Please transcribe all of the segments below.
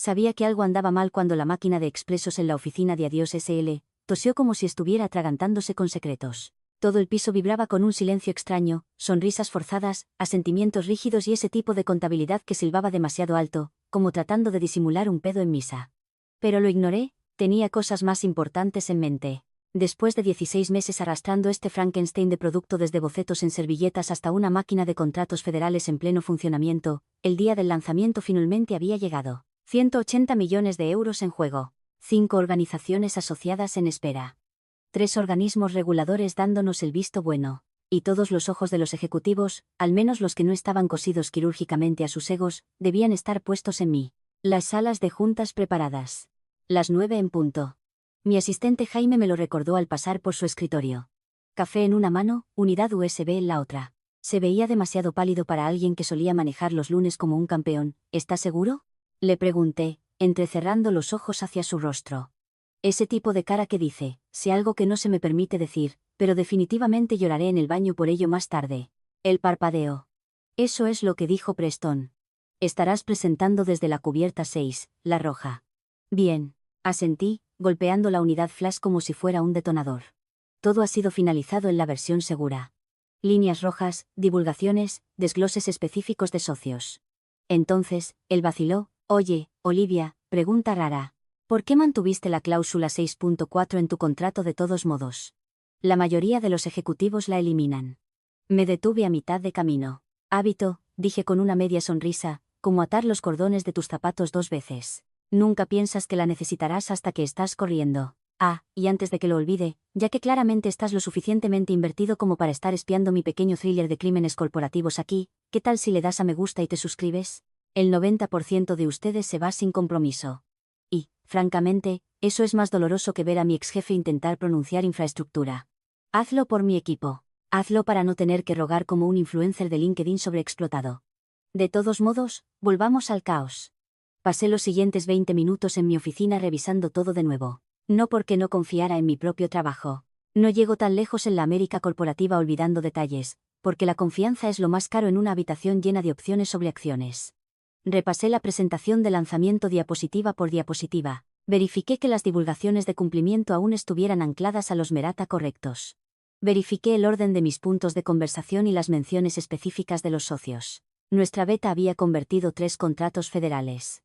Sabía que algo andaba mal cuando la máquina de expresos en la oficina de Adiós SL tosió como si estuviera atragantándose con secretos. Todo el piso vibraba con un silencio extraño, sonrisas forzadas, asentimientos rígidos y ese tipo de contabilidad que silbaba demasiado alto, como tratando de disimular un pedo en misa. Pero lo ignoré, tenía cosas más importantes en mente. Después de 16 meses arrastrando este Frankenstein de producto desde bocetos en servilletas hasta una máquina de contratos federales en pleno funcionamiento, el día del lanzamiento finalmente había llegado. 180 millones de euros en juego. 5 organizaciones asociadas en espera. 3 organismos reguladores dándonos el visto bueno. Y todos los ojos de los ejecutivos, al menos los que no estaban cosidos quirúrgicamente a sus egos, debían estar puestos en mí. Las salas de juntas preparadas. Las 9 en punto. Mi asistente Jaime me lo recordó al pasar por su escritorio. Café en una mano, unidad USB en la otra. Se veía demasiado pálido para alguien que solía manejar los lunes como un campeón. ¿Está seguro? Le pregunté, entrecerrando los ojos hacia su rostro. Ese tipo de cara que dice, sé algo que no se me permite decir, pero definitivamente lloraré en el baño por ello más tarde. Él parpadeó. Eso es lo que dijo Preston. Estarás presentando desde la cubierta 6, la roja. Bien, asentí, golpeando la unidad flash como si fuera un detonador. Todo ha sido finalizado en la versión segura. Líneas rojas, divulgaciones, desgloses específicos de socios. Entonces, él vaciló. Oye, Olivia, pregunta rara. ¿Por qué mantuviste la cláusula 6.4 en tu contrato de todos modos? La mayoría de los ejecutivos la eliminan. Me detuve a mitad de camino. Hábito, dije con una media sonrisa, como atar los cordones de tus zapatos 2 veces. Nunca piensas que la necesitarás hasta que estás corriendo. Ah, y antes de que lo olvide, ya que claramente estás lo suficientemente invertido como para estar espiando mi pequeño thriller de crímenes corporativos aquí, ¿qué tal si le das a me gusta y te suscribes? El 90% de ustedes se va sin compromiso. Y, francamente, eso es más doloroso que ver a mi exjefe intentar pronunciar infraestructura. Hazlo por mi equipo. Hazlo para no tener que rogar como un influencer de LinkedIn sobreexplotado. De todos modos, volvamos al caos. Pasé los siguientes 20 minutos en mi oficina revisando todo de nuevo. No porque no confiara en mi propio trabajo. No llego tan lejos en la América corporativa olvidando detalles, porque la confianza es lo más caro en una habitación llena de opciones sobre acciones. Repasé la presentación de lanzamiento diapositiva por diapositiva. Verifiqué que las divulgaciones de cumplimiento aún estuvieran ancladas a los Merata correctos. Verifiqué el orden de mis puntos de conversación y las menciones específicas de los socios. Nuestra beta había convertido 3 contratos federales.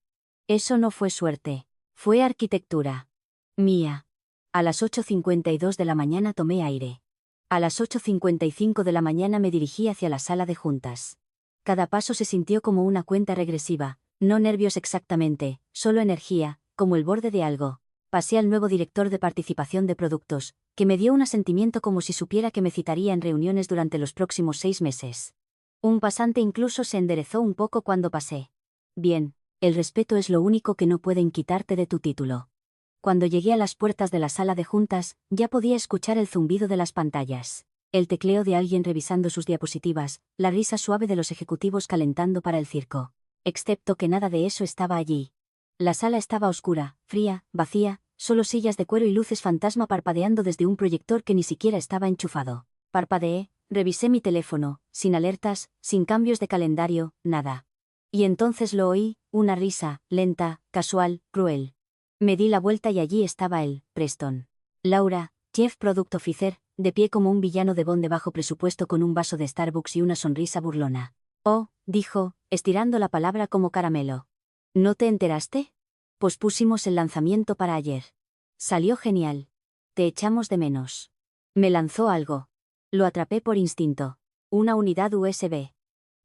Eso no fue suerte. Fue arquitectura. Mía. A las 8:52 de la mañana tomé aire. A las 8:55 de la mañana me dirigí hacia la sala de juntas. Cada paso se sintió como una cuenta regresiva, no nervios exactamente, solo energía, como el borde de algo. Pasé al nuevo director de participación de productos, que me dio un asentimiento como si supiera que me citaría en reuniones durante los próximos 6 meses. Un pasante incluso se enderezó un poco cuando pasé. Bien, el respeto es lo único que no pueden quitarte de tu título. Cuando llegué a las puertas de la sala de juntas, ya podía escuchar el zumbido de las pantallas. El tecleo de alguien revisando sus diapositivas, la risa suave de los ejecutivos calentando para el circo. Excepto que nada de eso estaba allí. La sala estaba oscura, fría, vacía, solo sillas de cuero y luces fantasma parpadeando desde un proyector que ni siquiera estaba enchufado. Parpadeé, revisé mi teléfono, sin alertas, sin cambios de calendario, nada. Y entonces lo oí, una risa, lenta, casual, cruel. Me di la vuelta y allí estaba él, Preston. Laura, Chief Product Officer, de pie como un villano de Bond de bajo presupuesto con un vaso de Starbucks y una sonrisa burlona. Oh, dijo, estirando la palabra como caramelo. ¿No te enteraste? Pospusimos el lanzamiento para ayer. Salió genial. Te echamos de menos. Me lanzó algo. Lo atrapé por instinto. Una unidad USB.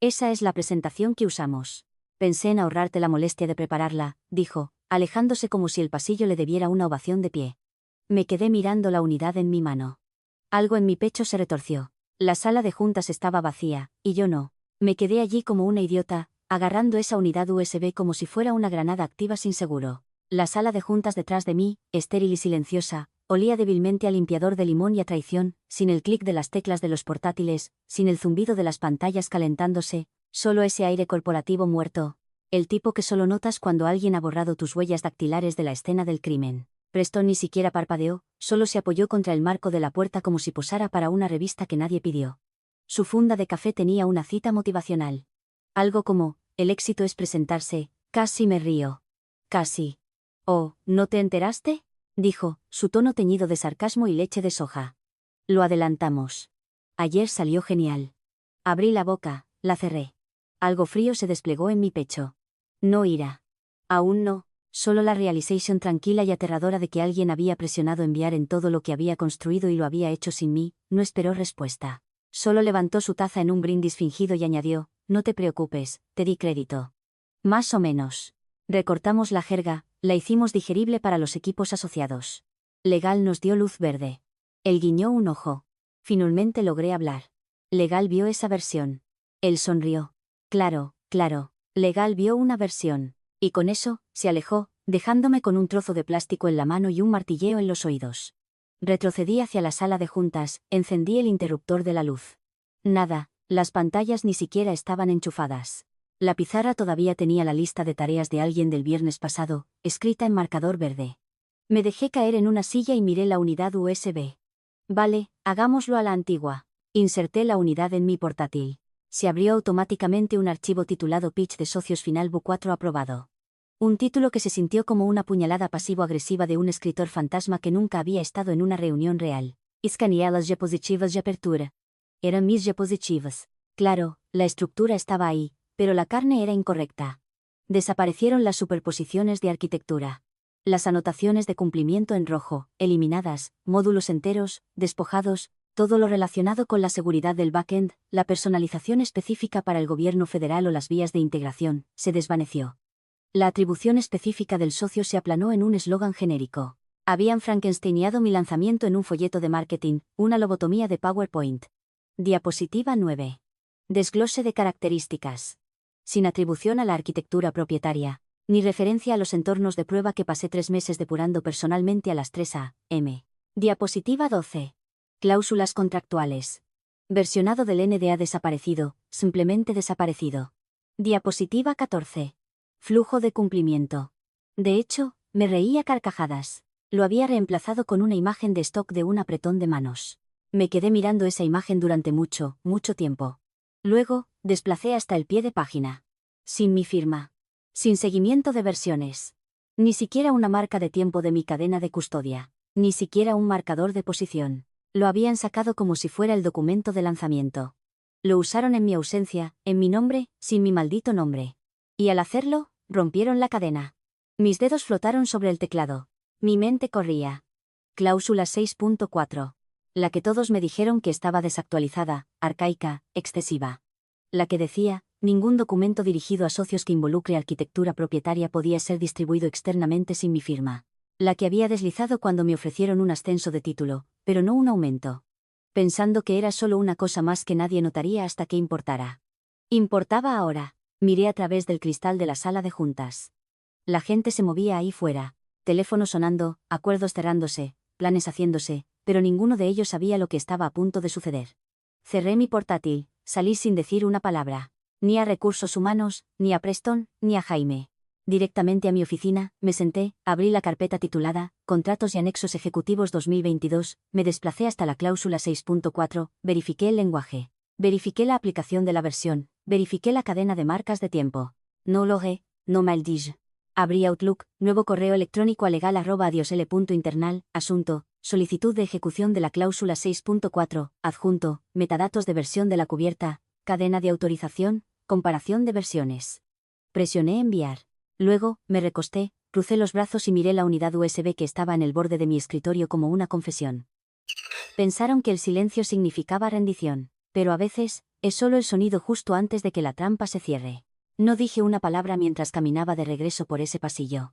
Esa es la presentación que usamos. Pensé en ahorrarte la molestia de prepararla, dijo, alejándose como si el pasillo le debiera una ovación de pie. Me quedé mirando la unidad en mi mano. Algo en mi pecho se retorció. La sala de juntas estaba vacía, y yo no. Me quedé allí como una idiota, agarrando esa unidad USB como si fuera una granada activa sin seguro. La sala de juntas detrás de mí, estéril y silenciosa, olía débilmente a limpiador de limón y a traición, sin el clic de las teclas de los portátiles, sin el zumbido de las pantallas calentándose, solo ese aire corporativo muerto. El tipo que solo notas cuando alguien ha borrado tus huellas dactilares de la escena del crimen. Preston ni siquiera parpadeó, solo se apoyó contra el marco de la puerta como si posara para una revista que nadie pidió. Su funda de café tenía una cita motivacional. Algo como, el éxito es presentarse, casi me río. Casi. Oh, ¿no te enteraste? Dijo, su tono teñido de sarcasmo y leche de soja. Lo adelantamos. Ayer salió genial. Abrí la boca, la cerré. Algo frío se desplegó en mi pecho. No ira. Aún no, solo la realization tranquila y aterradora de que alguien había presionado enviar en todo lo que había construido y lo había hecho sin mí. No esperó respuesta. Solo levantó su taza en un brindis fingido y añadió, no te preocupes, te di crédito. Más o menos. Recortamos la jerga, la hicimos digerible para los equipos asociados. Legal nos dio luz verde. Él guiñó un ojo. Finalmente logré hablar. Legal vio esa versión. Él sonrió. Claro, claro. Legal vio una versión. Y con eso, se alejó, dejándome con un trozo de plástico en la mano y un martilleo en los oídos. Retrocedí hacia la sala de juntas, encendí el interruptor de la luz. Nada, las pantallas ni siquiera estaban enchufadas. La pizarra todavía tenía la lista de tareas de alguien del viernes pasado, escrita en marcador verde. Me dejé caer en una silla y miré la unidad USB. Vale, hagámoslo a la antigua. Inserté la unidad en mi portátil. Se abrió automáticamente un archivo titulado Pitch de Socios Final V4 aprobado. Un título que se sintió como una puñalada pasivo-agresiva de un escritor fantasma que nunca había estado en una reunión real. Escaneé las diapositivas de apertura. Eran mis diapositivas. Claro, la estructura estaba ahí, pero la carne era incorrecta. Desaparecieron las superposiciones de arquitectura. Las anotaciones de cumplimiento en rojo, eliminadas, módulos enteros, despojados, todo lo relacionado con la seguridad del backend, la personalización específica para el gobierno federal o las vías de integración, se desvaneció. La atribución específica del socio se aplanó en un eslogan genérico. Habían frankensteineado mi lanzamiento en un folleto de marketing, una lobotomía de PowerPoint. Diapositiva 9. Desglose de características. Sin atribución a la arquitectura propietaria, ni referencia a los entornos de prueba que pasé 3 meses depurando personalmente a las 3 a.m. Diapositiva 12. Cláusulas contractuales. Versionado del NDA desaparecido, simplemente desaparecido. Diapositiva 14. Flujo de cumplimiento. De hecho, me reí a carcajadas. Lo había reemplazado con una imagen de stock de un apretón de manos. Me quedé mirando esa imagen durante mucho, mucho tiempo. Luego, desplacé hasta el pie de página. Sin mi firma. Sin seguimiento de versiones. Ni siquiera una marca de tiempo de mi cadena de custodia. Ni siquiera un marcador de posición. Lo habían sacado como si fuera el documento de lanzamiento. Lo usaron en mi ausencia, en mi nombre, sin mi maldito nombre. Y al hacerlo, rompieron la cadena. Mis dedos flotaron sobre el teclado. Mi mente corría. Cláusula 6.4. La que todos me dijeron que estaba desactualizada, arcaica, excesiva. La que decía, ningún documento dirigido a socios que involucre arquitectura propietaria podía ser distribuido externamente sin mi firma. La que había deslizado cuando me ofrecieron un ascenso de título, pero no un aumento. Pensando que era solo una cosa más que nadie notaría hasta que importara. Importaba ahora. Miré a través del cristal de la sala de juntas. La gente se movía ahí fuera. Teléfonos sonando, acuerdos cerrándose, planes haciéndose, pero ninguno de ellos sabía lo que estaba a punto de suceder. Cerré mi portátil, salí sin decir una palabra. Ni a Recursos Humanos, ni a Preston, ni a Jaime. Directamente a mi oficina, me senté, abrí la carpeta titulada Contratos y Anexos Ejecutivos 2022, me desplacé hasta la cláusula 6.4, verifiqué el lenguaje. Verifiqué la aplicación de la versión, verifiqué la cadena de marcas de tiempo. No logué, no maldige. Abrí Outlook, nuevo correo electrónico a legal@adiosl.internal, asunto, solicitud de ejecución de la cláusula 6.4, adjunto, metadatos de versión de la cubierta, cadena de autorización, comparación de versiones. Presioné enviar. Luego, me recosté, crucé los brazos y miré la unidad USB que estaba en el borde de mi escritorio como una confesión. Pensaron que el silencio significaba rendición, pero a veces, es solo el sonido justo antes de que la trampa se cierre. No dije una palabra mientras caminaba de regreso por ese pasillo.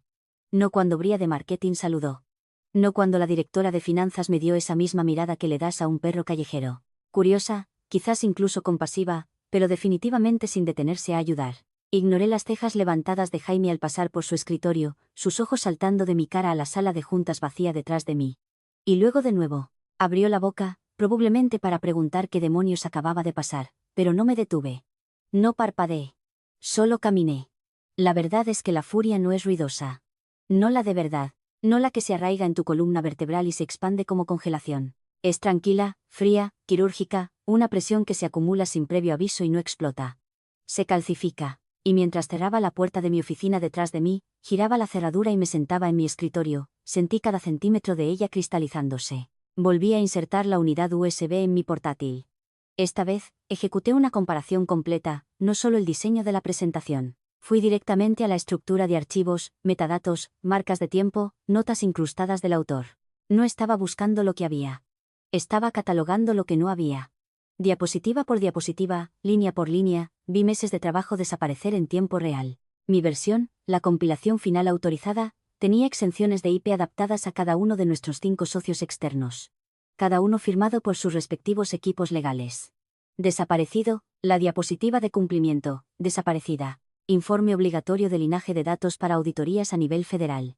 No cuando Bria de marketing saludó. No cuando la directora de finanzas me dio esa misma mirada que le das a un perro callejero. Curiosa, quizás incluso compasiva, pero definitivamente sin detenerse a ayudar. Ignoré las cejas levantadas de Jaime al pasar por su escritorio, sus ojos saltando de mi cara a la sala de juntas vacía detrás de mí. Y luego de nuevo, abrió la boca, probablemente para preguntar qué demonios acababa de pasar, pero no me detuve. No parpadeé. Solo caminé. La verdad es que la furia no es ruidosa. No la de verdad, no la que se arraiga en tu columna vertebral y se expande como congelación. Es tranquila, fría, quirúrgica, una presión que se acumula sin previo aviso y no explota. Se calcifica. Y mientras cerraba la puerta de mi oficina detrás de mí, giraba la cerradura y me sentaba en mi escritorio, sentí cada centímetro de ella cristalizándose. Volví a insertar la unidad USB en mi portátil. Esta vez, ejecuté una comparación completa, no solo el diseño de la presentación. Fui directamente a la estructura de archivos, metadatos, marcas de tiempo, notas incrustadas del autor. No estaba buscando lo que había. Estaba catalogando lo que no había. Diapositiva por diapositiva, línea por línea, vi meses de trabajo desaparecer en tiempo real. Mi versión, la compilación final autorizada, tenía exenciones de IP adaptadas a cada uno de nuestros 5 socios externos. Cada uno firmado por sus respectivos equipos legales. Desaparecido, la diapositiva de cumplimiento, desaparecida. Informe obligatorio de linaje de datos para auditorías a nivel federal.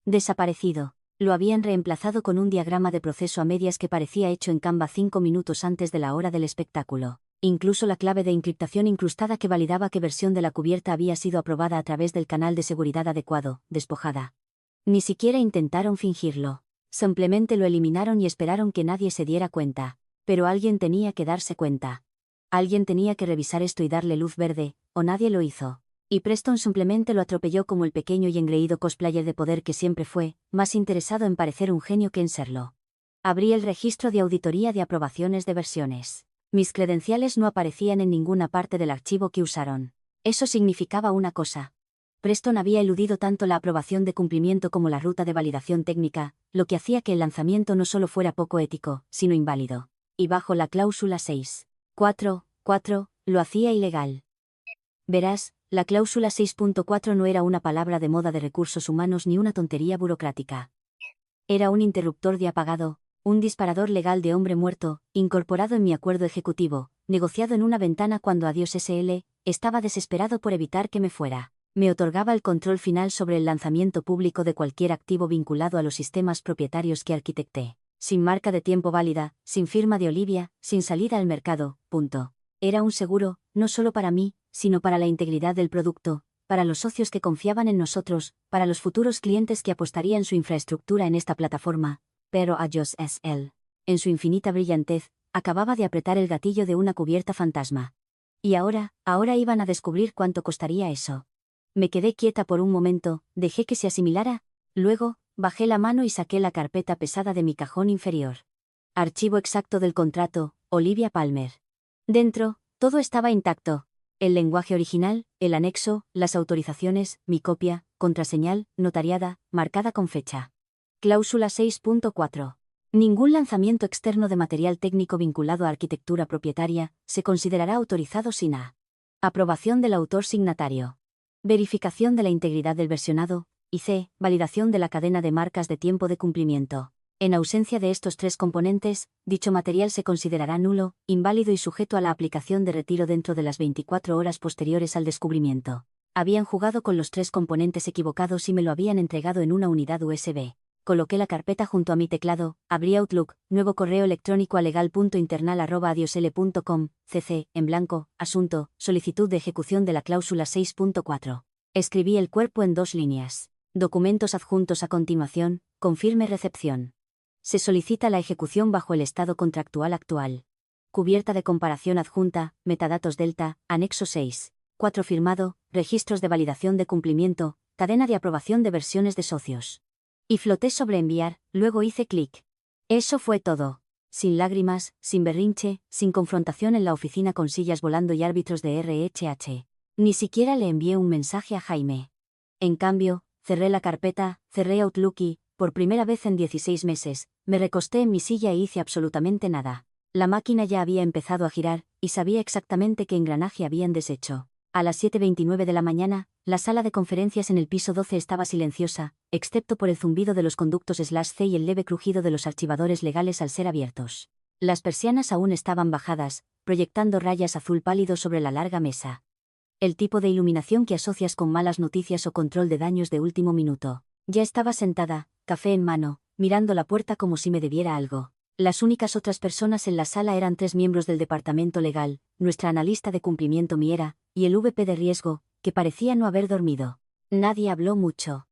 Desaparecido. Lo habían reemplazado con un diagrama de proceso a medias que parecía hecho en Canva 5 minutos antes de la hora del espectáculo. Incluso la clave de encriptación incrustada que validaba qué versión de la cubierta había sido aprobada a través del canal de seguridad adecuado, despojada. Ni siquiera intentaron fingirlo. Simplemente lo eliminaron y esperaron que nadie se diera cuenta. Pero alguien tenía que darse cuenta. Alguien tenía que revisar esto y darle luz verde, o nadie lo hizo. Y Preston simplemente lo atropelló como el pequeño y engreído cosplayer de poder que siempre fue, más interesado en parecer un genio que en serlo. Abrí el registro de auditoría de aprobaciones de versiones. Mis credenciales no aparecían en ninguna parte del archivo que usaron. Eso significaba una cosa. Preston había eludido tanto la aprobación de cumplimiento como la ruta de validación técnica, lo que hacía que el lanzamiento no solo fuera poco ético, sino inválido. Y bajo la cláusula 6.4.4, lo hacía ilegal. Verás, la cláusula 6.4 no era una palabra de moda de recursos humanos ni una tontería burocrática. Era un interruptor de apagado, un disparador legal de hombre muerto, incorporado en mi acuerdo ejecutivo, negociado en una ventana cuando Adiós SL, estaba desesperado por evitar que me fuera. Me otorgaba el control final sobre el lanzamiento público de cualquier activo vinculado a los sistemas propietarios que arquitecté. Sin marca de tiempo válida, sin firma de Olivia, sin salida al mercado, punto. Era un seguro, no solo para mí, sino para la integridad del producto, para los socios que confiaban en nosotros, para los futuros clientes que apostarían su infraestructura en esta plataforma. Pero Adiós SL, en su infinita brillantez, acababa de apretar el gatillo de una cubierta fantasma. Y ahora iban a descubrir cuánto costaría eso. Me quedé quieta por un momento, dejé que se asimilara, luego, bajé la mano y saqué la carpeta pesada de mi cajón inferior. Archivo exacto del contrato, Olivia Palmer. Dentro, todo estaba intacto. El lenguaje original, el anexo, las autorizaciones, mi copia, contraseñal, notariada, marcada con fecha. Cláusula 6.4. Ningún lanzamiento externo de material técnico vinculado a arquitectura propietaria se considerará autorizado sin A. Aprobación del autor signatario. Verificación de la integridad del versionado, y C. Validación de la cadena de marcas de tiempo de cumplimiento. En ausencia de estos 3 componentes, dicho material se considerará nulo, inválido y sujeto a la aplicación de retiro dentro de las 24 horas posteriores al descubrimiento. Habían jugado con los 3 componentes equivocados y me lo habían entregado en una unidad USB. Coloqué la carpeta junto a mi teclado, abrí Outlook, nuevo correo electrónico a legal.internal@adiosl.com, cc, en blanco, asunto, solicitud de ejecución de la cláusula 6.4. Escribí el cuerpo en 2 líneas. Documentos adjuntos a continuación, confirme recepción. Se solicita la ejecución bajo el estado contractual actual. Cubierta de comparación adjunta, metadatos delta, anexo 6. 4 firmado, registros de validación de cumplimiento, cadena de aprobación de versiones de socios. Y floté sobre enviar, luego hice clic. Eso fue todo. Sin lágrimas, sin berrinche, sin confrontación en la oficina con sillas volando y árbitros de RHH. Ni siquiera le envié un mensaje a Jaime. En cambio, cerré la carpeta, cerré Outlook y, por primera vez en 16 meses, me recosté en mi silla e hice absolutamente nada. La máquina ya había empezado a girar, y sabía exactamente qué engranaje habían deshecho. A las 7:29 de la mañana, la sala de conferencias en el piso 12 estaba silenciosa, excepto por el zumbido de los conductos /C y el leve crujido de los archivadores legales al ser abiertos. Las persianas aún estaban bajadas, proyectando rayas azul pálido sobre la larga mesa. El tipo de iluminación que asocias con malas noticias o control de daños de último minuto. Ya estaba sentada, café en mano, mirando la puerta como si me debiera algo. Las únicas otras personas en la sala eran 3 miembros del departamento legal, nuestra analista de cumplimiento Miera, y el VP de riesgo, que parecía no haber dormido. Nadie habló mucho.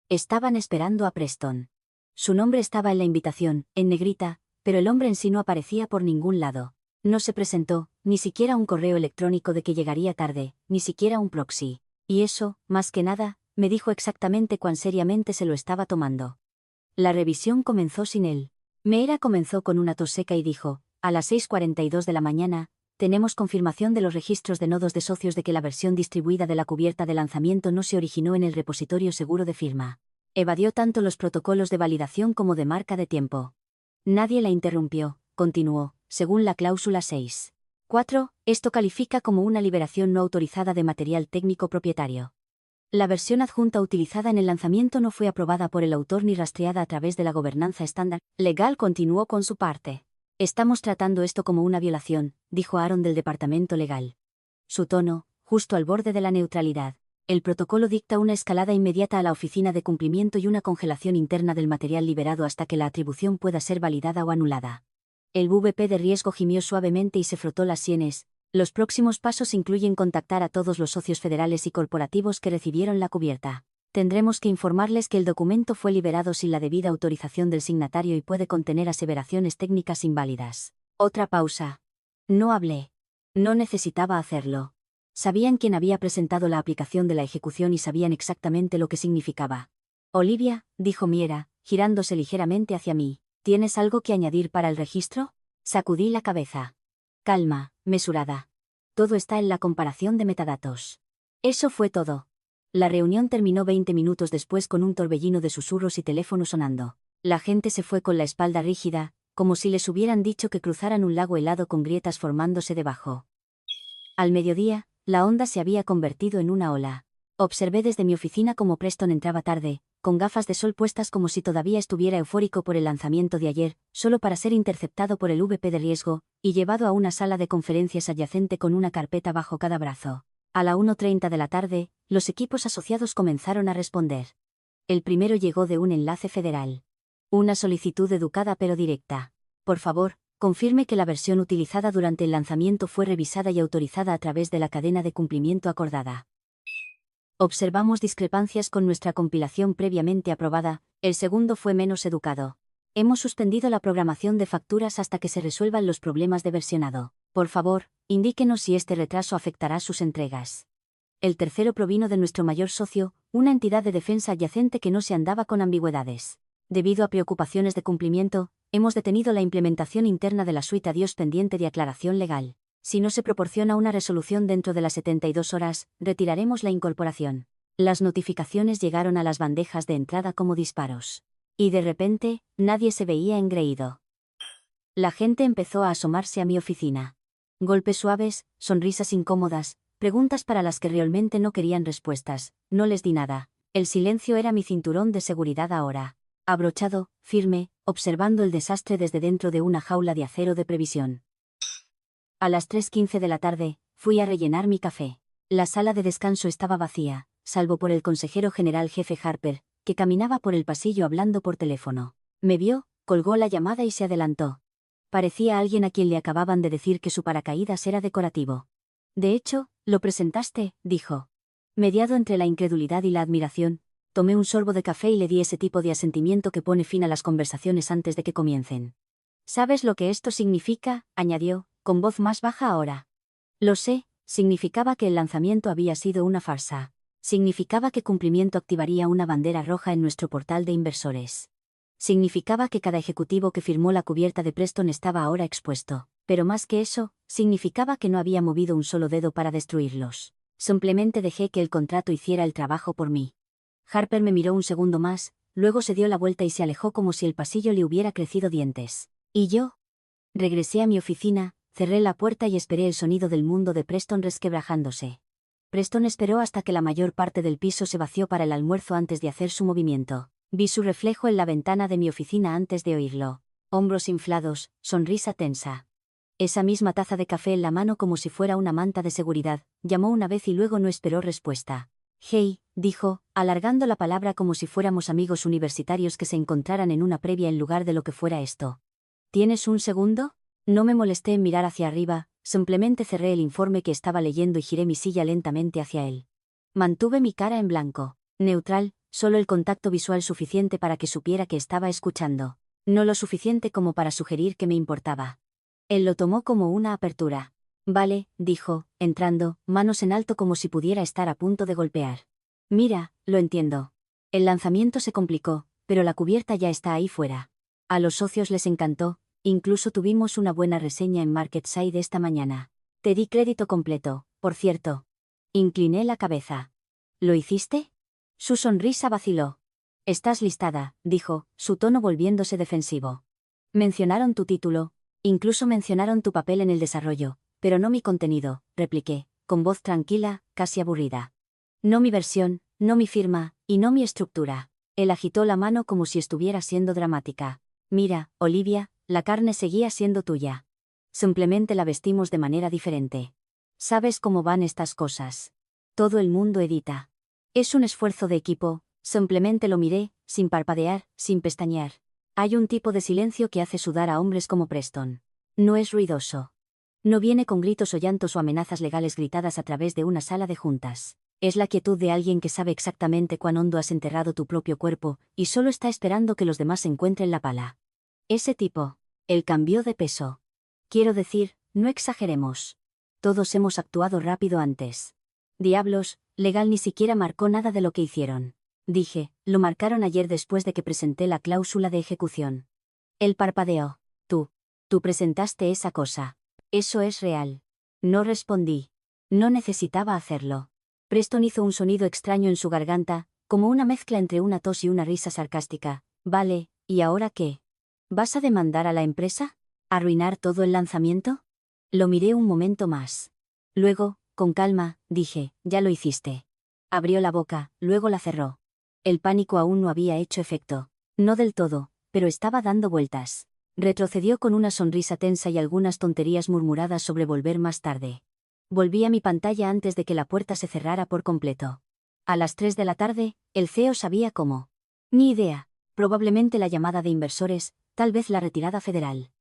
Estaban esperando a Preston. Su nombre estaba en la invitación, en negrita, pero el hombre en sí no aparecía por ningún lado. No se presentó, ni siquiera un correo electrónico de que llegaría tarde, ni siquiera un proxy. Y eso, más que nada, me dijo exactamente cuán seriamente se lo estaba tomando. La revisión comenzó sin él. Meera comenzó con una tos seca y dijo, a las 6:42 de la mañana, tenemos confirmación de los registros de nodos de socios de que la versión distribuida de la cubierta de lanzamiento no se originó en el repositorio seguro de firma. Evadió tanto los protocolos de validación como de marca de tiempo. Nadie la interrumpió, continuó, según la cláusula 6.4, esto califica como una liberación no autorizada de material técnico propietario. La versión adjunta utilizada en el lanzamiento no fue aprobada por el autor ni rastreada a través de la gobernanza estándar. Legal continuó con su parte. Estamos tratando esto como una violación, dijo Aaron del departamento legal. Su tono, justo al borde de la neutralidad. El protocolo dicta una escalada inmediata a la oficina de cumplimiento y una congelación interna del material liberado hasta que la atribución pueda ser validada o anulada. El VP de riesgo gimió suavemente y se frotó las sienes. Los próximos pasos incluyen contactar a todos los socios federales y corporativos que recibieron la cubierta. Tendremos que informarles que el documento fue liberado sin la debida autorización del signatario y puede contener aseveraciones técnicas inválidas. Otra pausa. No hablé. No necesitaba hacerlo. Sabían quién había presentado la aplicación de la ejecución y sabían exactamente lo que significaba. Olivia, dijo Meera, girándose ligeramente hacia mí, ¿tienes algo que añadir para el registro? Sacudí la cabeza. Calma, mesurada. Todo está en la comparación de metadatos. Eso fue todo. La reunión terminó 20 minutos después con un torbellino de susurros y teléfono sonando. La gente se fue con la espalda rígida, como si les hubieran dicho que cruzaran un lago helado con grietas formándose debajo. Al mediodía, la onda se había convertido en una ola. Observé desde mi oficina cómo Preston entraba tarde, con gafas de sol puestas como si todavía estuviera eufórico por el lanzamiento de ayer, solo para ser interceptado por el VP de riesgo, y llevado a una sala de conferencias adyacente con una carpeta bajo cada brazo. A la 1:30 de la tarde, los equipos asociados comenzaron a responder. El primero llegó de un enlace federal. Una solicitud educada pero directa. Por favor, confirme que la versión utilizada durante el lanzamiento fue revisada y autorizada a través de la cadena de cumplimiento acordada. Observamos discrepancias con nuestra compilación previamente aprobada. El segundo fue menos educado. Hemos suspendido la programación de facturas hasta que se resuelvan los problemas de versionado. Por favor, indíquenos si este retraso afectará sus entregas. El tercero provino de nuestro mayor socio, una entidad de defensa adyacente que no se andaba con ambigüedades. Debido a preocupaciones de cumplimiento, hemos detenido la implementación interna de la suite Adiós pendiente de aclaración legal. Si no se proporciona una resolución dentro de las 72 horas, retiraremos la incorporación. Las notificaciones llegaron a las bandejas de entrada como disparos. Y de repente, nadie se veía engreído. La gente empezó a asomarse a mi oficina. Golpes suaves, sonrisas incómodas, preguntas para las que realmente no querían respuestas. No les di nada. El silencio era mi cinturón de seguridad ahora. Abrochado, firme, observando el desastre desde dentro de una jaula de acero de previsión. A las 3:15 de la tarde, fui a rellenar mi café. La sala de descanso estaba vacía, salvo por el consejero general jefe Harper, que caminaba por el pasillo hablando por teléfono. Me vio, colgó la llamada y se adelantó. Parecía alguien a quien le acababan de decir que su paracaídas era decorativo. De hecho, lo presentaste, dijo. Mediado entre la incredulidad y la admiración, tomé un sorbo de café y le di ese tipo de asentimiento que pone fin a las conversaciones antes de que comiencen. ¿Sabes lo que esto significa?, añadió, con voz más baja ahora. Lo sé, significaba que el lanzamiento había sido una farsa. Significaba que cumplimiento activaría una bandera roja en nuestro portal de inversores. Significaba que cada ejecutivo que firmó la cubierta de Preston estaba ahora expuesto. Pero más que eso, significaba que no había movido un solo dedo para destruirlos. Simplemente dejé que el contrato hiciera el trabajo por mí. Harper me miró un segundo más, luego se dio la vuelta y se alejó como si el pasillo le hubiera crecido dientes. ¿Y yo? Regresé a mi oficina, cerré la puerta y esperé el sonido del mundo de Preston resquebrajándose. Preston esperó hasta que la mayor parte del piso se vació para el almuerzo antes de hacer su movimiento. Vi su reflejo en la ventana de mi oficina antes de oírlo. Hombros inflados, sonrisa tensa. Esa misma taza de café en la mano como si fuera una manta de seguridad, llamó una vez y luego no esperó respuesta. Hey, dijo, alargando la palabra como si fuéramos amigos universitarios que se encontraran en una previa en lugar de lo que fuera esto. ¿Tienes un segundo? No me molesté en mirar hacia arriba, simplemente cerré el informe que estaba leyendo y giré mi silla lentamente hacia él. Mantuve mi cara en blanco, neutral, solo el contacto visual suficiente para que supiera que estaba escuchando. No lo suficiente como para sugerir que me importaba. Él lo tomó como una apertura. Vale, dijo, entrando, manos en alto como si pudiera estar a punto de golpear. Mira, lo entiendo. El lanzamiento se complicó, pero la cubierta ya está ahí fuera. A los socios les encantó, incluso tuvimos una buena reseña en MarketSide esta mañana. Te di crédito completo, por cierto. Incliné la cabeza. ¿Lo hiciste? Su sonrisa vaciló. Estás listada, dijo, su tono volviéndose defensivo. Mencionaron tu título, incluso mencionaron tu papel en el desarrollo, pero no mi contenido, repliqué, con voz tranquila, casi aburrida. No mi versión, no mi firma, y no mi estructura. Él agitó la mano como si estuviera siendo dramática. Mira, Olivia, la carne seguía siendo tuya. Simplemente la vestimos de manera diferente. ¿Sabes cómo van estas cosas? Todo el mundo edita. Es un esfuerzo de equipo, simplemente lo miré, sin parpadear, sin pestañear. Hay un tipo de silencio que hace sudar a hombres como Preston. No es ruidoso. No viene con gritos o llantos o amenazas legales gritadas a través de una sala de juntas. Es la quietud de alguien que sabe exactamente cuán hondo has enterrado tu propio cuerpo, y solo está esperando que los demás encuentren la pala. Ese tipo. Él cambió de peso. Quiero decir, no exageremos. Todos hemos actuado rápido antes. Diablos, legal ni siquiera marcó nada de lo que hicieron. Dije, lo marcaron ayer después de que presenté la cláusula de ejecución. Él parpadeó. Tú presentaste esa cosa. Eso es real. No respondí. No necesitaba hacerlo. Preston hizo un sonido extraño en su garganta, como una mezcla entre una tos y una risa sarcástica. Vale, ¿y ahora qué? ¿Vas a demandar a la empresa? ¿Arruinar todo el lanzamiento? Lo miré un momento más. Luego, con calma, dije, ya lo hiciste. Abrió la boca, luego la cerró. El pánico aún no había hecho efecto. No del todo, pero estaba dando vueltas. Retrocedió con una sonrisa tensa y algunas tonterías murmuradas sobre volver más tarde. Volví a mi pantalla antes de que la puerta se cerrara por completo. A las 3 de la tarde, el CEO sabía cómo. Ni idea. Probablemente la llamada de inversores, tal vez la retirada federal.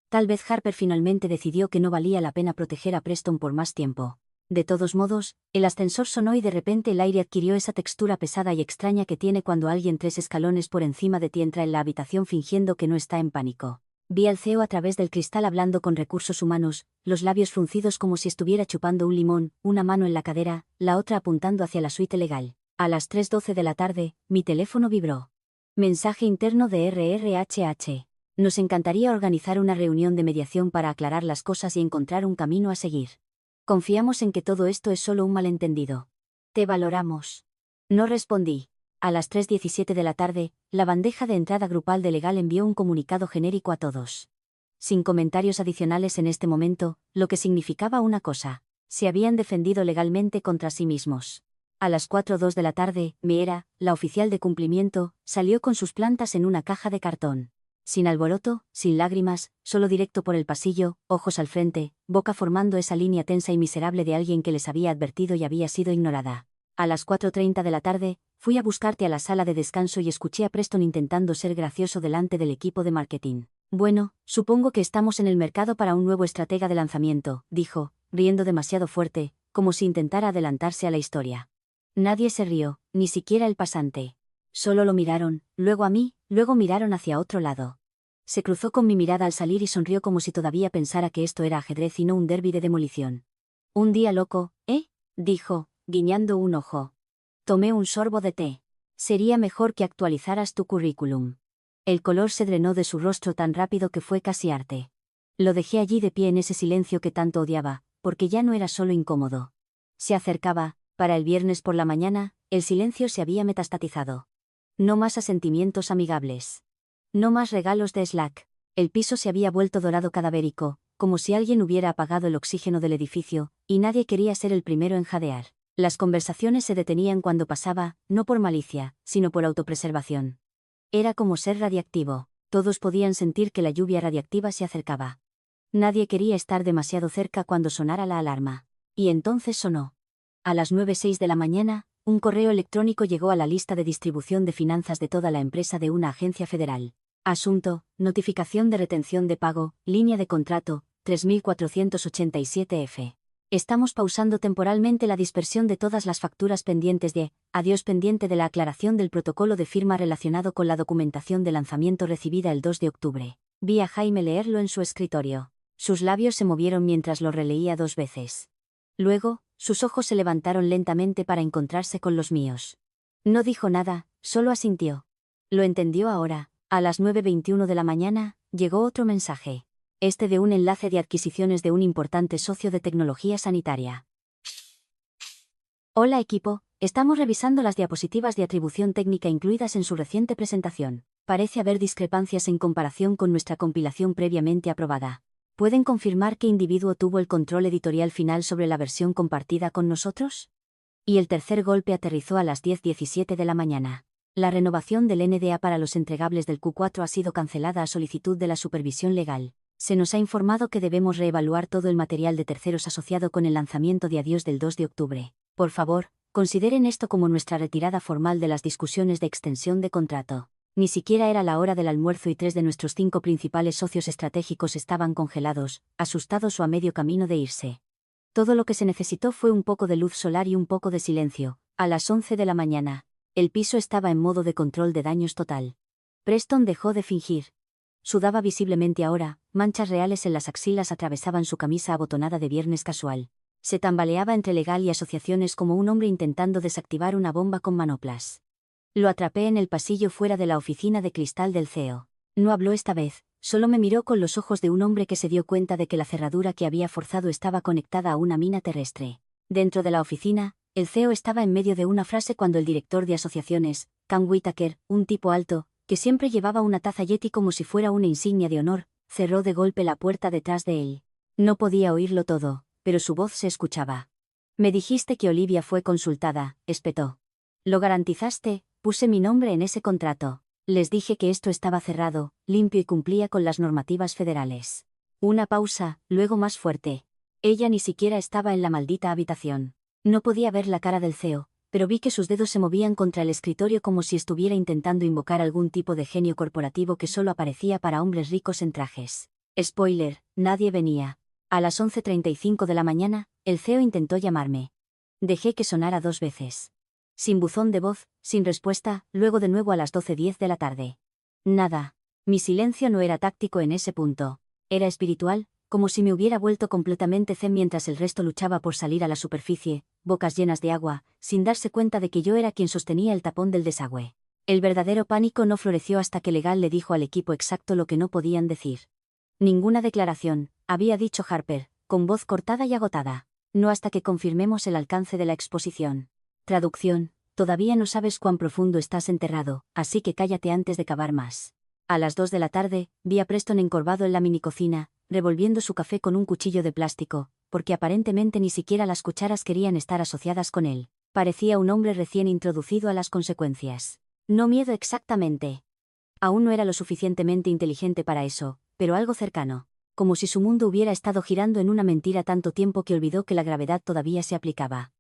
Tal vez Harper finalmente decidió que no valía la pena proteger a Preston por más tiempo. De todos modos, el ascensor sonó y de repente el aire adquirió esa textura pesada y extraña que tiene cuando alguien 3 escalones por encima de ti entra en la habitación fingiendo que no está en pánico. Vi al CEO a través del cristal hablando con recursos humanos, los labios fruncidos como si estuviera chupando un limón, una mano en la cadera, la otra apuntando hacia la suite legal. A las 3:12 de la tarde, mi teléfono vibró. Mensaje interno de RRHH. Nos encantaría organizar una reunión de mediación para aclarar las cosas y encontrar un camino a seguir. Confiamos en que todo esto es solo un malentendido. Te valoramos. No respondí. A las 3:17 de la tarde, la bandeja de entrada grupal de legal envió un comunicado genérico a todos. Sin comentarios adicionales en este momento, lo que significaba una cosa. Se habían defendido legalmente contra sí mismos. A las 4:02 de la tarde, Meera, la oficial de cumplimiento, salió con sus plantas en una caja de cartón. Sin alboroto, sin lágrimas, solo directo por el pasillo, ojos al frente, boca formando esa línea tensa y miserable de alguien que les había advertido y había sido ignorada. A las 4:30 de la tarde, fui a buscarte a la sala de descanso y escuché a Preston intentando ser gracioso delante del equipo de marketing. Bueno, supongo que estamos en el mercado para un nuevo estratega de lanzamiento, dijo, riendo demasiado fuerte, como si intentara adelantarse a la historia. Nadie se rió, ni siquiera el pasante. Solo lo miraron, luego a mí, luego miraron hacia otro lado. Se cruzó con mi mirada al salir y sonrió como si todavía pensara que esto era ajedrez y no un derbi de demolición. Un día loco, ¿eh? Dijo, guiñando un ojo. Tomé un sorbo de té. Sería mejor que actualizaras tu currículum. El color se drenó de su rostro tan rápido que fue casi arte. Lo dejé allí de pie en ese silencio que tanto odiaba, porque ya no era solo incómodo. Se acercaba, para el viernes por la mañana, el silencio se había metastatizado. No más asentimientos amigables. No más regalos de Slack. El piso se había vuelto dorado cadavérico, como si alguien hubiera apagado el oxígeno del edificio, y nadie quería ser el primero en jadear. Las conversaciones se detenían cuando pasaba, no por malicia, sino por autopreservación. Era como ser radiactivo. Todos podían sentir que la lluvia radiactiva se acercaba. Nadie quería estar demasiado cerca cuando sonara la alarma. Y entonces sonó. A las 9:06 de la mañana, un correo electrónico llegó a la lista de distribución de finanzas de toda la empresa de una agencia federal. Asunto, notificación de retención de pago, línea de contrato, 3487F. Estamos pausando temporalmente la dispersión de todas las facturas pendientes de, adiós pendiente de la aclaración del protocolo de firma relacionado con la documentación de lanzamiento recibida el 2 de octubre. Vi a Jaime leerlo en su escritorio. Sus labios se movieron mientras lo releía 2 veces. Luego, sus ojos se levantaron lentamente para encontrarse con los míos. No dijo nada, solo asintió. Lo entendió ahora. A las 9:21 de la mañana, llegó otro mensaje. Este de un enlace de adquisiciones de un importante socio de tecnología sanitaria. Hola equipo, estamos revisando las diapositivas de atribución técnica incluidas en su reciente presentación. Parece haber discrepancias en comparación con nuestra compilación previamente aprobada. ¿Pueden confirmar qué individuo tuvo el control editorial final sobre la versión compartida con nosotros? Y el tercer golpe aterrizó a las 10:17 de la mañana. La renovación del NDA para los entregables del Q4 ha sido cancelada a solicitud de la supervisión legal. Se nos ha informado que debemos reevaluar todo el material de terceros asociado con el lanzamiento de Adiós del 2 de octubre. Por favor, consideren esto como nuestra retirada formal de las discusiones de extensión de contrato. Ni siquiera era la hora del almuerzo y 3 de nuestros 5 principales socios estratégicos estaban congelados, asustados o a medio camino de irse. Todo lo que se necesitó fue un poco de luz solar y un poco de silencio. A las 11 de la mañana, el piso estaba en modo de control de daños total. Preston dejó de fingir. Sudaba visiblemente ahora, manchas reales en las axilas atravesaban su camisa abotonada de viernes casual. Se tambaleaba entre legal y asociaciones como un hombre intentando desactivar una bomba con manoplas. Lo atrapé en el pasillo fuera de la oficina de cristal del CEO. No habló esta vez, solo me miró con los ojos de un hombre que se dio cuenta de que la cerradura que había forzado estaba conectada a una mina terrestre. Dentro de la oficina, el CEO estaba en medio de una frase cuando el director de asociaciones, Cam Whitaker, un tipo alto, que siempre llevaba una taza Yeti como si fuera una insignia de honor, cerró de golpe la puerta detrás de él. No podía oírlo todo, pero su voz se escuchaba. Me dijiste que Olivia fue consultada, espetó. Lo garantizaste, puse mi nombre en ese contrato. Les dije que esto estaba cerrado, limpio y cumplía con las normativas federales. Una pausa, luego más fuerte. Ella ni siquiera estaba en la maldita habitación. No podía ver la cara del CEO, pero vi que sus dedos se movían contra el escritorio como si estuviera intentando invocar algún tipo de genio corporativo que solo aparecía para hombres ricos en trajes. Spoiler, nadie venía. A las 11:35 de la mañana, el CEO intentó llamarme. Dejé que sonara 2 veces. Sin buzón de voz, sin respuesta, luego de nuevo a las 12:10 de la tarde. Nada. Mi silencio no era táctico en ese punto. Era espiritual, como si me hubiera vuelto completamente zen mientras el resto luchaba por salir a la superficie, bocas llenas de agua, sin darse cuenta de que yo era quien sostenía el tapón del desagüe. El verdadero pánico no floreció hasta que Legal le dijo al equipo exacto lo que no podían decir. Ninguna declaración, había dicho Harper, con voz cortada y agotada. No hasta que confirmemos el alcance de la exposición. Traducción: todavía no sabes cuán profundo estás enterrado, así que cállate antes de cavar más. A las 2 de la tarde, vi a Preston encorvado en la minicocina, revolviendo su café con un cuchillo de plástico, porque aparentemente ni siquiera las cucharas querían estar asociadas con él. Parecía un hombre recién introducido a las consecuencias. No miedo exactamente. Aún no era lo suficientemente inteligente para eso, pero algo cercano. Como si su mundo hubiera estado girando en una mentira tanto tiempo que olvidó que la gravedad todavía se aplicaba.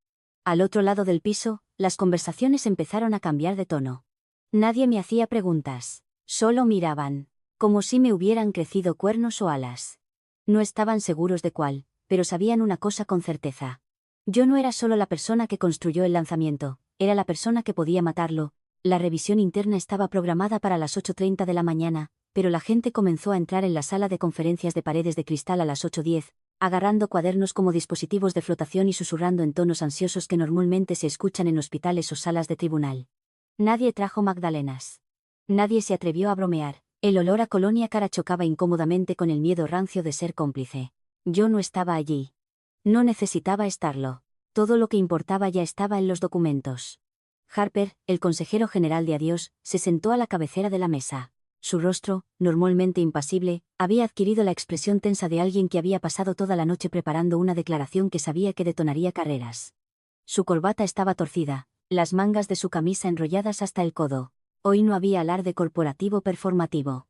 Al otro lado del piso, las conversaciones empezaron a cambiar de tono. Nadie me hacía preguntas. Solo miraban. Como si me hubieran crecido cuernos o alas. No estaban seguros de cuál, pero sabían una cosa con certeza. Yo no era solo la persona que construyó el lanzamiento, era la persona que podía matarlo. La revisión interna estaba programada para las 8:30 de la mañana, pero la gente comenzó a entrar en la sala de conferencias de paredes de cristal a las 8:10, agarrando cuadernos como dispositivos de flotación y susurrando en tonos ansiosos que normalmente se escuchan en hospitales o salas de tribunal. Nadie trajo magdalenas. Nadie se atrevió a bromear. El olor a colonia cara chocaba incómodamente con el miedo rancio de ser cómplice. Yo no estaba allí. No necesitaba estarlo. Todo lo que importaba ya estaba en los documentos. Harper, el consejero general de Adiós, se sentó a la cabecera de la mesa. Su rostro, normalmente impasible, había adquirido la expresión tensa de alguien que había pasado toda la noche preparando una declaración que sabía que detonaría carreras. Su corbata estaba torcida, las mangas de su camisa enrolladas hasta el codo. Hoy no había alarde corporativo performativo.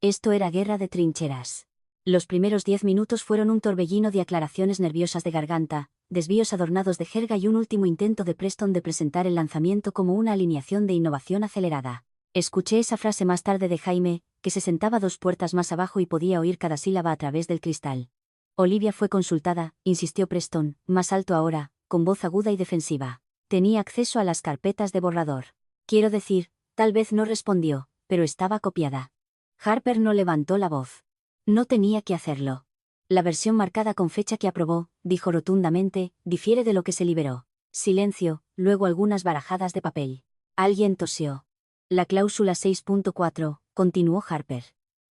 Esto era guerra de trincheras. Los primeros 10 minutos fueron un torbellino de aclaraciones nerviosas de garganta, desvíos adornados de jerga y un último intento de Preston de presentar el lanzamiento como una alineación de innovación acelerada. Escuché esa frase más tarde de Jaime, que se sentaba 2 puertas más abajo y podía oír cada sílaba a través del cristal. Olivia fue consultada, insistió Preston, más alto ahora, con voz aguda y defensiva. Tenía acceso a las carpetas de borrador. Quiero decir, tal vez no respondió, pero estaba copiada. Harper no levantó la voz. No tenía que hacerlo. La versión marcada con fecha que aprobó, dijo rotundamente, difiere de lo que se liberó. Silencio, luego algunas barajadas de papel. Alguien tosió. La cláusula 6.4, continuó Harper.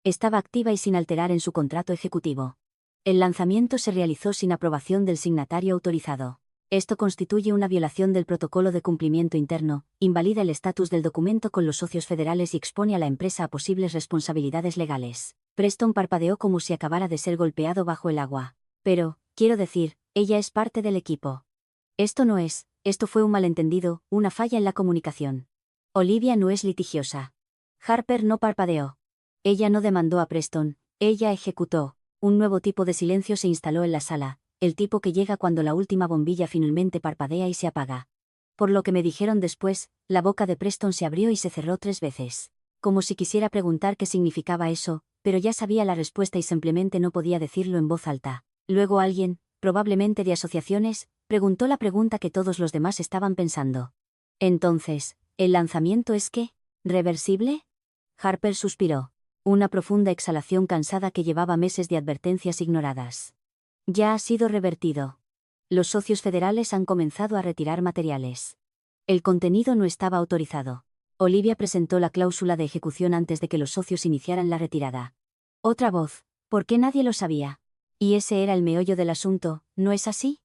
Estaba activa y sin alterar en su contrato ejecutivo. El lanzamiento se realizó sin aprobación del signatario autorizado. Esto constituye una violación del protocolo de cumplimiento interno, invalida el estatus del documento con los socios federales y expone a la empresa a posibles responsabilidades legales. Preston parpadeó como si acabara de ser golpeado bajo el agua. Pero, quiero decir, ella es parte del equipo. Esto fue un malentendido, una falla en la comunicación. Olivia no es litigiosa. Harper no parpadeó. Ella no demandó a Preston, ella ejecutó. Un nuevo tipo de silencio se instaló en la sala, el tipo que llega cuando la última bombilla finalmente parpadea y se apaga. Por lo que me dijeron después, la boca de Preston se abrió y se cerró 3 veces. Como si quisiera preguntar qué significaba eso, pero ya sabía la respuesta y simplemente no podía decirlo en voz alta. Luego alguien, probablemente de asociaciones, preguntó la pregunta que todos los demás estaban pensando. Entonces, ¿el lanzamiento es qué? ¿Reversible? Harper suspiró. Una profunda exhalación cansada que llevaba meses de advertencias ignoradas. Ya ha sido revertido. Los socios federales han comenzado a retirar materiales. El contenido no estaba autorizado. Olivia presentó la cláusula de ejecución antes de que los socios iniciaran la retirada. Otra voz. ¿Por qué nadie lo sabía? Y ese era el meollo del asunto, ¿no es así?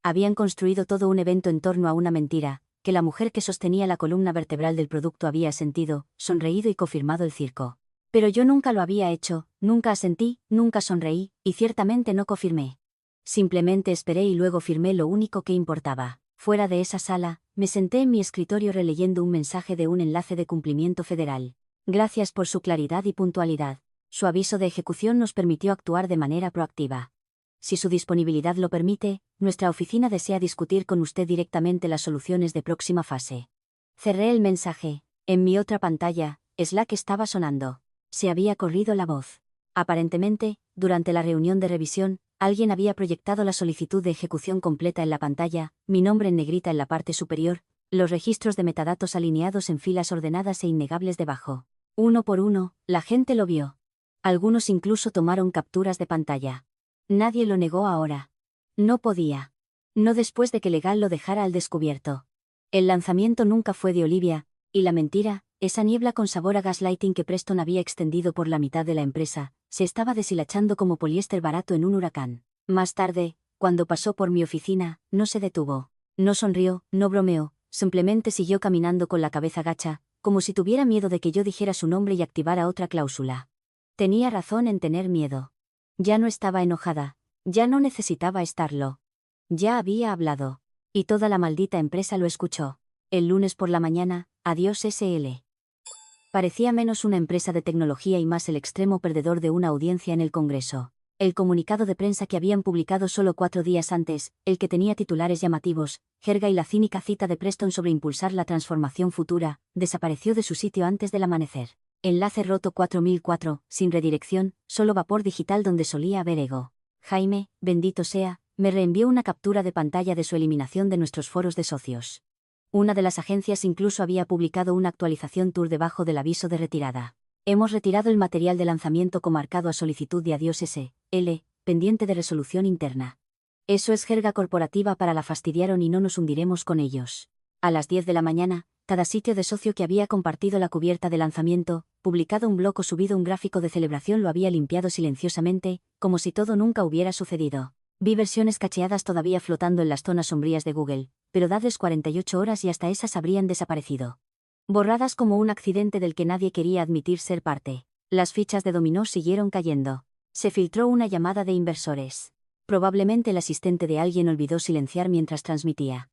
Habían construido todo un evento en torno a una mentira, que la mujer que sostenía la columna vertebral del producto había sentido, sonreído y confirmado el circo. Pero yo nunca lo había hecho, nunca asentí, nunca sonreí, y ciertamente no confirmé. Simplemente esperé y luego firmé lo único que importaba. Fuera de esa sala, me senté en mi escritorio releyendo un mensaje de un enlace de cumplimiento federal. Gracias por su claridad y puntualidad. Su aviso de ejecución nos permitió actuar de manera proactiva. Si su disponibilidad lo permite, nuestra oficina desea discutir con usted directamente las soluciones de próxima fase. Cerré el mensaje. En mi otra pantalla, Slack estaba sonando. Se había corrido la voz. Aparentemente, durante la reunión de revisión, alguien había proyectado la solicitud de ejecución completa en la pantalla, mi nombre en negrita en la parte superior, los registros de metadatos alineados en filas ordenadas e innegables debajo. Uno por uno, la gente lo vio. Algunos incluso tomaron capturas de pantalla. Nadie lo negó ahora. No podía. No después de que Legal lo dejara al descubierto. El lanzamiento nunca fue de Olivia, y la mentira, esa niebla con sabor a gaslighting que Preston había extendido por la mitad de la empresa, se estaba deshilachando como poliéster barato en un huracán. Más tarde, cuando pasó por mi oficina, no se detuvo. No sonrió, no bromeó, simplemente siguió caminando con la cabeza gacha, como si tuviera miedo de que yo dijera su nombre y activara otra cláusula. Tenía razón en tener miedo. Ya no estaba enojada, ya no necesitaba estarlo. Ya había hablado. Y toda la maldita empresa lo escuchó. El lunes por la mañana, adiós SL. Parecía menos una empresa de tecnología y más el extremo perdedor de una audiencia en el Congreso. El comunicado de prensa que habían publicado solo 4 días antes, el que tenía titulares llamativos, jerga y la cínica cita de Preston sobre impulsar la transformación futura, desapareció de su sitio antes del amanecer. Enlace roto 4004, sin redirección, solo vapor digital donde solía haber ego. Jaime, bendito sea, me reenvió una captura de pantalla de su eliminación de nuestros foros de socios. Una de las agencias incluso había publicado una actualización tour debajo del aviso de retirada. Hemos retirado el material de lanzamiento comarcado a solicitud de adiós SL, pendiente de resolución interna. Eso es jerga corporativa para la fastidiaron y no nos hundiremos con ellos. A las 10 de la mañana, cada sitio de socio que había compartido la cubierta de lanzamiento, publicado un blog o subido un gráfico de celebración lo había limpiado silenciosamente, como si todo nunca hubiera sucedido. Vi versiones cacheadas todavía flotando en las zonas sombrías de Google, pero dadles 48 horas y hasta esas habrían desaparecido. Borradas como un accidente del que nadie quería admitir ser parte. Las fichas de dominó siguieron cayendo. Se filtró una llamada de inversores. Probablemente el asistente de alguien olvidó silenciar mientras transmitía.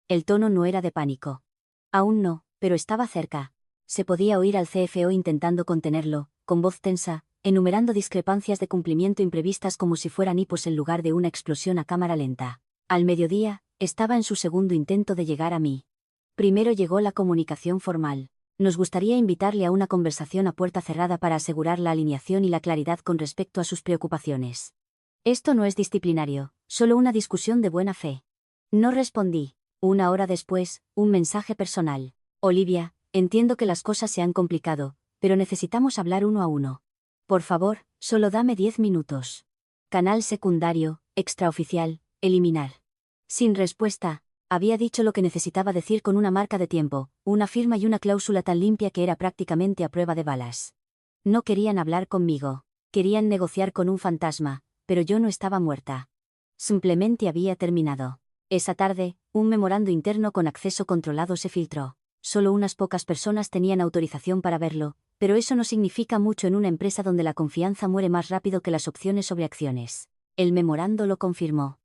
El tono no era de pánico. Aún no, pero estaba cerca. Se podía oír al CFO intentando contenerlo, con voz tensa, enumerando discrepancias de cumplimiento imprevistas como si fueran hipos en lugar de una explosión a cámara lenta. Al mediodía, estaba en su segundo intento de llegar a mí. Primero llegó la comunicación formal. Nos gustaría invitarle a una conversación a puerta cerrada para asegurar la alineación y la claridad con respecto a sus preocupaciones. Esto no es disciplinario, solo una discusión de buena fe. No respondí. 1 hora después, un mensaje personal. Olivia, entiendo que las cosas se han complicado, pero necesitamos hablar uno a uno. Por favor, solo dame 10 minutos. Canal secundario, extraoficial, eliminar. Sin respuesta. Había dicho lo que necesitaba decir con una marca de tiempo, una firma y una cláusula tan limpia que era prácticamente a prueba de balas. No querían hablar conmigo. Querían negociar con un fantasma, pero yo no estaba muerta. Simplemente había terminado. Esa tarde, un memorando interno con acceso controlado se filtró. Solo unas pocas personas tenían autorización para verlo, pero eso no significa mucho en una empresa donde la confianza muere más rápido que las opciones sobre acciones. El memorando lo confirmó.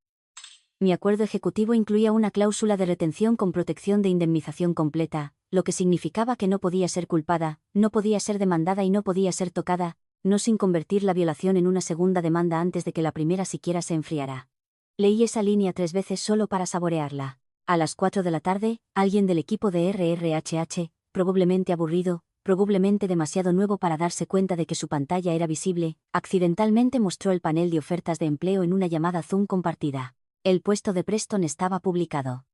Mi acuerdo ejecutivo incluía una cláusula de retención con protección de indemnización completa, lo que significaba que no podía ser culpada, no podía ser demandada y no podía ser tocada, no sin convertir la violación en una segunda demanda antes de que la primera siquiera se enfriara. Leí esa línea 3 veces solo para saborearla. A las 4 de la tarde, alguien del equipo de RRHH, probablemente aburrido, probablemente demasiado nuevo para darse cuenta de que su pantalla era visible, accidentalmente mostró el panel de ofertas de empleo en una llamada Zoom compartida. El puesto de Preston estaba publicado.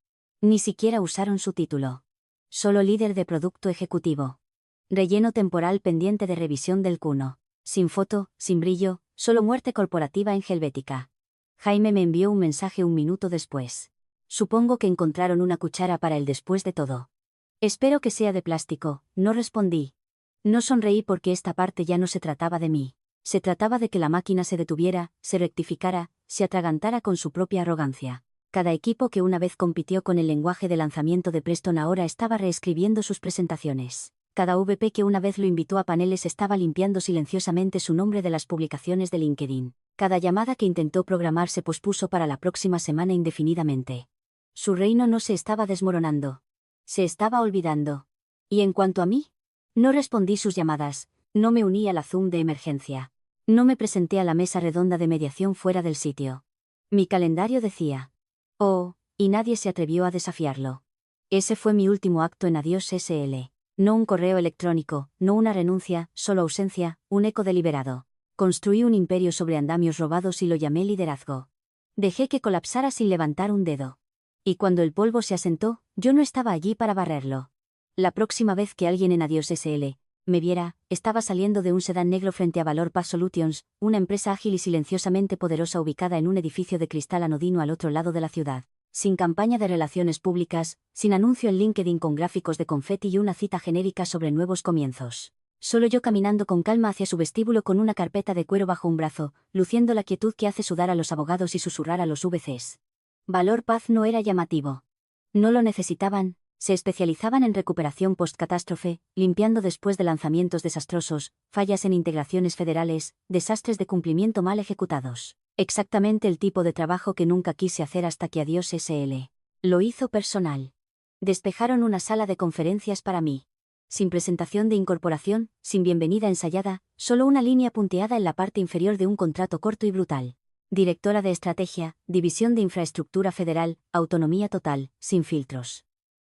Ni siquiera usaron su título. Solo líder de producto ejecutivo. Relleno temporal pendiente de revisión del cuno. Sin foto, sin brillo, solo muerte corporativa en Helvética. Jaime me envió un mensaje un minuto después. Supongo que encontraron una cuchara para el después de todo. Espero que sea de plástico, no respondí. No sonreí porque esta parte ya no se trataba de mí. Se trataba de que la máquina se detuviera, se rectificara, se atragantara con su propia arrogancia. Cada equipo que una vez compitió con el lenguaje de lanzamiento de Preston ahora estaba reescribiendo sus presentaciones. Cada VP que una vez lo invitó a paneles estaba limpiando silenciosamente su nombre de las publicaciones de LinkedIn. Cada llamada que intentó programar se pospuso para la próxima semana indefinidamente. Su reino no se estaba desmoronando. Se estaba olvidando. ¿Y en cuanto a mí? No respondí sus llamadas, no me uní a la Zoom de emergencia. No me presenté a la mesa redonda de mediación fuera del sitio. Mi calendario decía. Oh, y nadie se atrevió a desafiarlo. Ese fue mi último acto en Adiós SL. No un correo electrónico, no una renuncia, solo ausencia, un eco deliberado. Construí un imperio sobre andamios robados y lo llamé liderazgo. Dejé que colapsara sin levantar un dedo. Y cuando el polvo se asentó, yo no estaba allí para barrerlo. La próxima vez que alguien en Adiós SL me viera, estaba saliendo de un sedán negro frente a Valor Path Solutions, una empresa ágil y silenciosamente poderosa ubicada en un edificio de cristal anodino al otro lado de la ciudad. Sin campaña de relaciones públicas, sin anuncio en LinkedIn con gráficos de confeti y una cita genérica sobre nuevos comienzos. Solo yo caminando con calma hacia su vestíbulo con una carpeta de cuero bajo un brazo, luciendo la quietud que hace sudar a los abogados y susurrar a los VCs. Valor Path no era llamativo. No lo necesitaban. Se especializaban en recuperación post-catástrofe, limpiando después de lanzamientos desastrosos, fallas en integraciones federales, desastres de cumplimiento mal ejecutados. Exactamente el tipo de trabajo que nunca quise hacer hasta que Adiós SL lo hizo personal. Despejaron una sala de conferencias para mí. Sin presentación de incorporación, sin bienvenida ensayada, solo una línea punteada en la parte inferior de un contrato corto y brutal. Directora de Estrategia, División de Infraestructura Federal, autonomía total, sin filtros.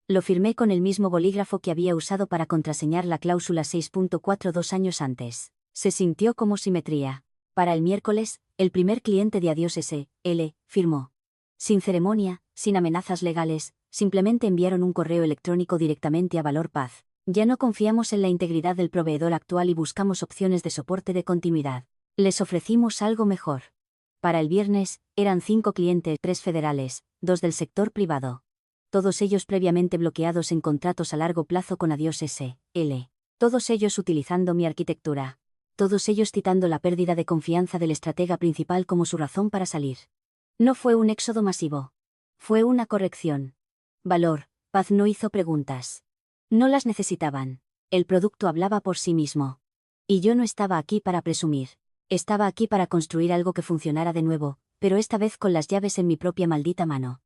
Lo firmé con el mismo bolígrafo que había usado para contraseñar la cláusula 6.4 2 años antes. Se sintió como simetría. Para el miércoles, el primer cliente de Adiós SL firmó. Sin ceremonia, sin amenazas legales, simplemente enviaron un correo electrónico directamente a Valor Path. Ya no confiamos en la integridad del proveedor actual y buscamos opciones de soporte de continuidad. Les ofrecimos algo mejor. Para el viernes, eran 5 clientes, 3 federales, 2 del sector privado. Todos ellos previamente bloqueados en contratos a largo plazo con Adiós SL. Todos ellos utilizando mi arquitectura. Todos ellos citando la pérdida de confianza del estratega principal como su razón para salir. No fue un éxodo masivo. Fue una corrección. Valor Path no hizo preguntas. No las necesitaban. El producto hablaba por sí mismo. Y yo no estaba aquí para presumir. Estaba aquí para construir algo que funcionara de nuevo, pero esta vez con las llaves en mi propia maldita mano.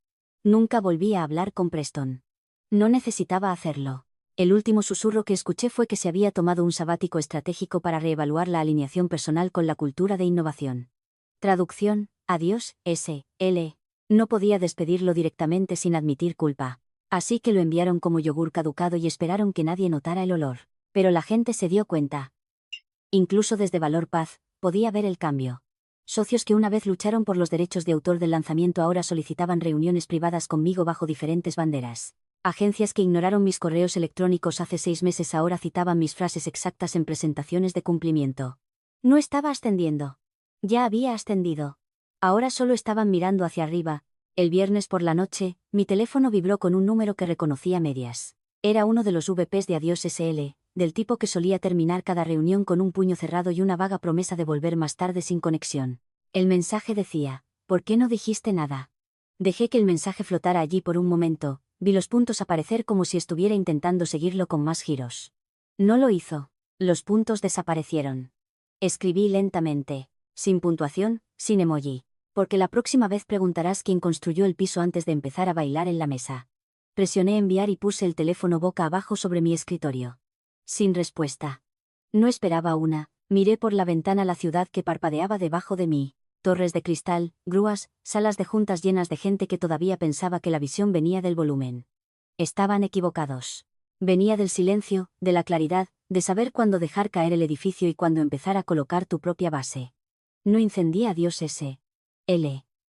Nunca volví a hablar con Preston. No necesitaba hacerlo. El último susurro que escuché fue que se había tomado un sabático estratégico para reevaluar la alineación personal con la cultura de innovación. Traducción, Adiós SL. No podía despedirlo directamente sin admitir culpa. Así que lo enviaron como yogur caducado y esperaron que nadie notara el olor. Pero la gente se dio cuenta. Incluso desde Valor Path, podía ver el cambio. Socios que una vez lucharon por los derechos de autor del lanzamiento ahora solicitaban reuniones privadas conmigo bajo diferentes banderas. Agencias que ignoraron mis correos electrónicos hace 6 meses ahora citaban mis frases exactas en presentaciones de cumplimiento. No estaba ascendiendo. Ya había ascendido. Ahora solo estaban mirando hacia arriba. El viernes por la noche, mi teléfono vibró con un número que reconocí a medias. Era uno de los VPs de Adiós SL, del tipo que solía terminar cada reunión con un puño cerrado y una vaga promesa de volver más tarde sin conexión. El mensaje decía: ¿por qué no dijiste nada? Dejé que el mensaje flotara allí por un momento, vi los puntos aparecer como si estuviera intentando seguirlo con más giros. No lo hizo. Los puntos desaparecieron. Escribí lentamente, sin puntuación, sin emoji. Porque la próxima vez preguntarás quién construyó el piso antes de empezar a bailar en la mesa. Presioné enviar y puse el teléfono boca abajo sobre mi escritorio. Sin respuesta. No esperaba una. Miré por la ventana la ciudad que parpadeaba debajo de mí. Torres de cristal, grúas, salas de juntas llenas de gente que todavía pensaba que la visión venía del volumen. Estaban equivocados. Venía del silencio, de la claridad, de saber cuándo dejar caer el edificio y cuándo empezar a colocar tu propia base. No incendié a Dios SL.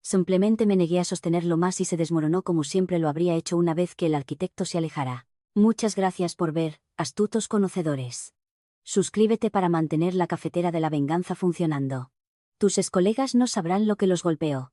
Simplemente me negué a sostenerlo más y se desmoronó como siempre lo habría hecho una vez que el arquitecto se alejara. Muchas gracias por ver, astutos conocedores. Suscríbete para mantener la cafetera de la venganza funcionando. Tus excolegas no sabrán lo que los golpeó.